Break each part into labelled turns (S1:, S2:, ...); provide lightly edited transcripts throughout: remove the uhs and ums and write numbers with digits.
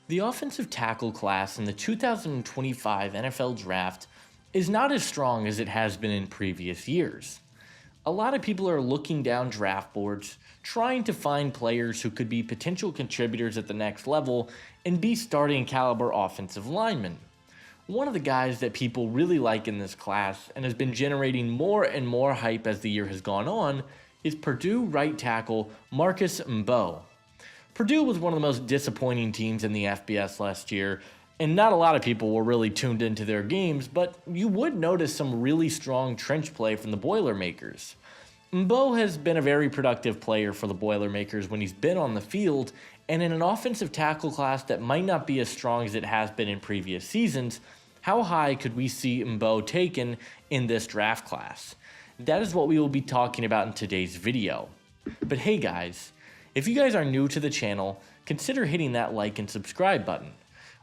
S1: The offensive tackle class in the 2025 NFL Draft is not as strong as it has been in previous years. A lot of people are looking down draft boards, trying to find players who could be potential contributors at the next level and be starting caliber offensive linemen. One of the guys that people really like in this class and has been generating more and more hype as the year has gone on is Purdue right tackle Marcusmbow. Purdue was one of the most disappointing teams in the FBS last year, and not a lot of people were really tuned into their games, but you would notice some really strong trench play from the Boilermakers. Mbow has been a very productive player for the Boilermakers when he's been on the field, and in an offensive tackle class that might not be as strong as it has been in previous seasons, how high could we see Mbow taken in this draft class? That is what we will be talking about in today's video. But hey guys, if you guys are new to the channel, consider hitting that like and subscribe button.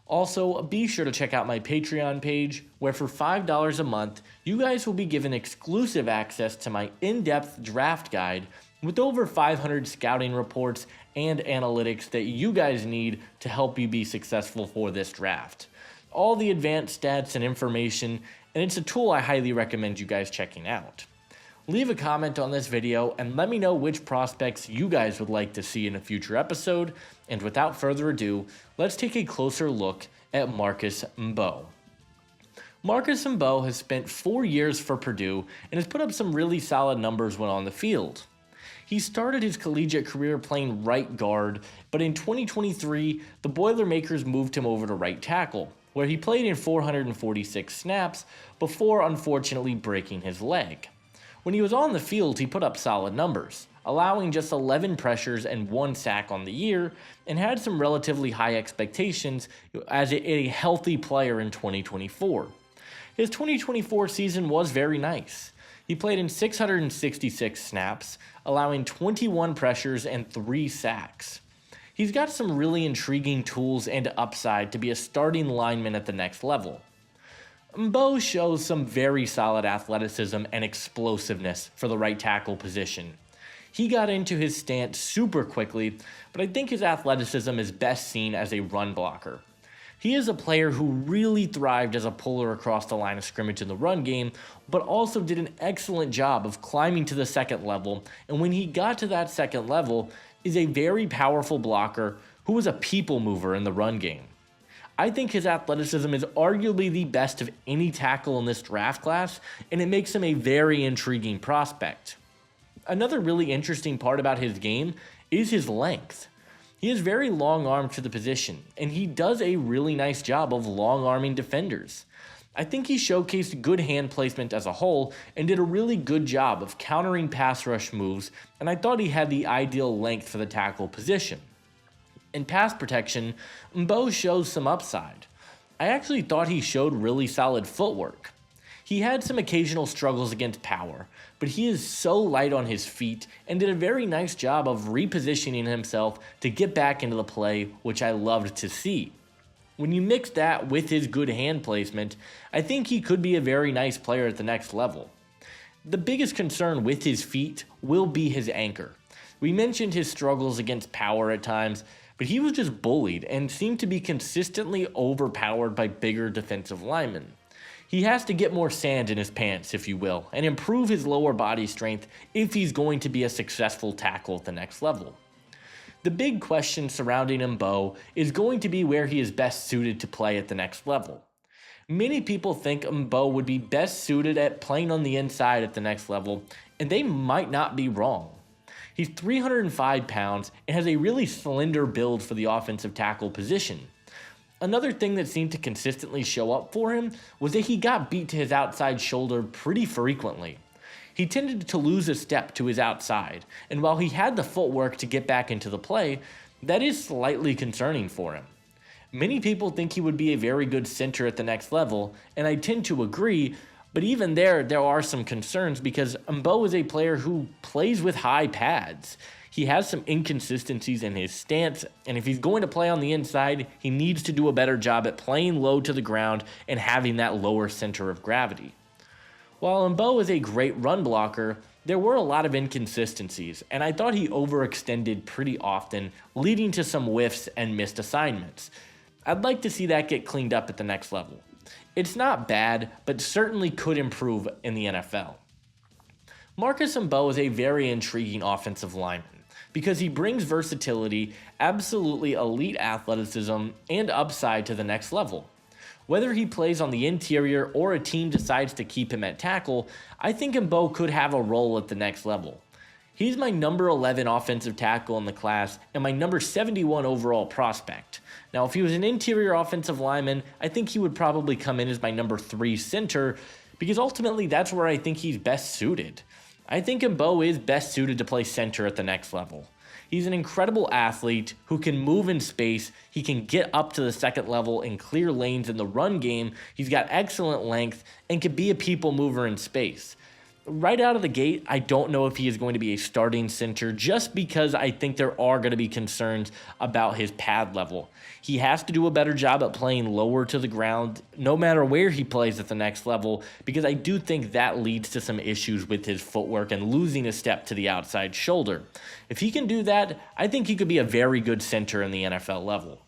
S1: Also, be sure to check out my Patreon page, where for $5 a month, you guys will be given exclusive access to my in-depth draft guide with over 500 scouting reports and analytics that you guys need to help you be successful for this draft. All the advanced stats and information, and it's a tool I highly recommend you guys checking out. Leave a comment on this video and let me know which prospects you guys would like to see in a future episode, and without further ado, let's take a closer look at Marcusmbow. Marcusmbow has spent 4 years for Purdue and has put up some really solid numbers when on the field. He started his collegiate career playing right guard, but in 2023, the Boilermakers moved him over to right tackle, where he played in 446 snaps before unfortunately breaking his leg. When he was on the field, he put up solid numbers, allowing just 11 pressures and 1 sack on the year, and had some relatively high expectations as a healthy player in 2024. His 2024 season was very nice. He played in 666 snaps, allowing 21 pressures and 3 sacks. He's got some really intriguing tools and upside to be a starting lineman at the next level. Mbow shows some very solid athleticism and explosiveness for the right tackle position. He got into his stance super quickly, but I think his athleticism is best seen as a run blocker. He is a player who really thrived as a puller across the line of scrimmage in the run game, but also did an excellent job of climbing to the second level, and when he got to that second level, is a very powerful blocker who was a people mover in the run game. I think his athleticism is arguably the best of any tackle in this draft class, and it makes him a very intriguing prospect. Another really interesting part about his game is his length. He is very long-armed for the position, and he does a really nice job of long-arming defenders. I think he showcased good hand placement as a whole and did a really good job of countering pass rush moves, and I thought he had the ideal length for the tackle position. In pass protection, Mbow shows some upside. I actually thought he showed really solid footwork. He had some occasional struggles against power, but he is so light on his feet and did a very nice job of repositioning himself to get back into the play, which I loved to see. When you mix that with his good hand placement, I think he could be a very nice player at the next level. The biggest concern with his feet will be his anchor. We mentioned his struggles against power at times, but he was just bullied and seemed to be consistently overpowered by bigger defensive linemen. He has to get more sand in his pants, if you will, and improve his lower body strength if he's going to be a successful tackle at the next level. The big question surrounding Mbow is going to be where he is best suited to play at the next level. Many people think Mbow would be best suited at playing on the inside at the next level, and they might not be wrong. He's 305 pounds and has a really slender build for the offensive tackle position. Another thing that seemed to consistently show up for him was that he got beat to his outside shoulder pretty frequently. He tended to lose a step to his outside, and while he had the footwork to get back into the play, that is slightly concerning for him. Many people think he would be a very good center at the next level, and I tend to agree, but even there are some concerns because Mbow is a player who plays with high pads. He has some inconsistencies in his stance, and if he's going to play on the inside, he needs to do a better job at playing low to the ground and having that lower center of gravity. While Mbow is a great run blocker, there were a lot of inconsistencies, and I thought he overextended pretty often, leading to some whiffs and missed assignments. I'd like to see that get cleaned up at the next level. It's not bad, but certainly could improve in the NFL. Marcus Mbow is a very intriguing offensive lineman because he brings versatility, absolutely elite athleticism, and upside to the next level. Whether he plays on the interior or a team decides to keep him at tackle, I think Mbow could have a role at the next level. He's my number 11 offensive tackle in the class and my number 71 overall prospect. Now, if he was an interior offensive lineman, I think he would probably come in as my number 3 center because ultimately that's where I think he's best suited. I think Mbow is best suited to play center at the next level. He's an incredible athlete who can move in space, he can get up to the second level and clear lanes in the run game, he's got excellent length, and can be a people mover in space. Right out of the gate, I don't know if he is going to be a starting center just because I think there are going to be concerns about his pad level. He has to do a better job at playing lower to the ground no matter where he plays at the next level because I do think that leads to some issues with his footwork and losing a step to the outside shoulder. If he can do that, I think he could be a very good center in the NFL level.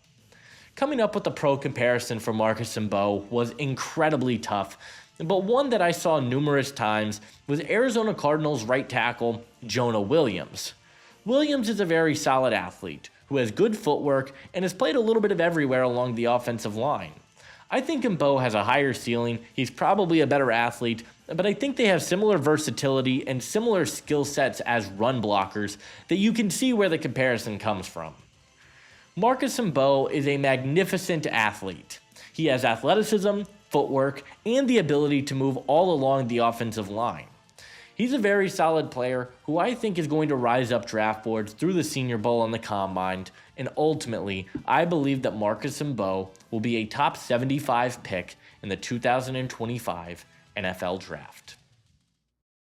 S1: Coming up with the pro comparison for Marcus Mbow was incredibly tough, but one that I saw numerous times was Arizona Cardinals right tackle Jonah Williams. Williams is a very solid athlete who has good footwork and has played a little bit of everywhere along the offensive line. I think Mbow has a higher ceiling, he's probably a better athlete, but I think they have similar versatility and similar skill sets as run blockers that you can see where the comparison comes from. Marcus Mbow is a magnificent athlete. He has athleticism, footwork, and the ability to move all along the offensive line. He's a very solid player who I think is going to rise up draft boards through the Senior Bowl and the Combine, and ultimately, I believe that Marcus Mbow will be a top 75 pick in the 2025 NFL Draft.